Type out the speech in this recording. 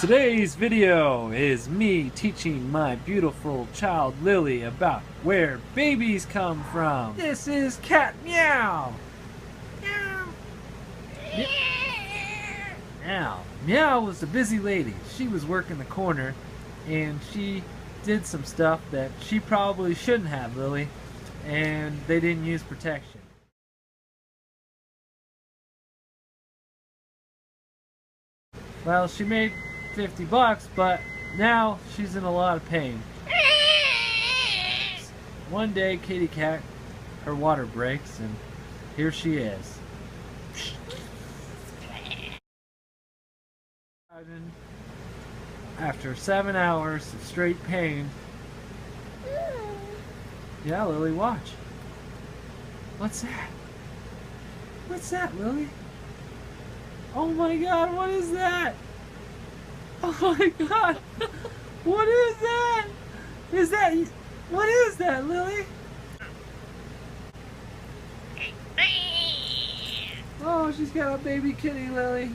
Today's video is me teaching my beautiful child Lily about where babies come from. This is Cat Meow. Meow. Meow. Meow was a busy lady. She was working the corner and she did some stuff that she probably shouldn't have, Lily, and they didn't use protection. Well, she made $50, but now she's in a lot of pain. One day, Kitty Cat, her water breaks, and here she is. After 7 hours of straight pain. Yeah, Lily, watch. What's that? What's that, Lily? Oh my God, what is that? Oh my God, what is that? What is that, Lily? Oh, she's got a baby kitty, Lily.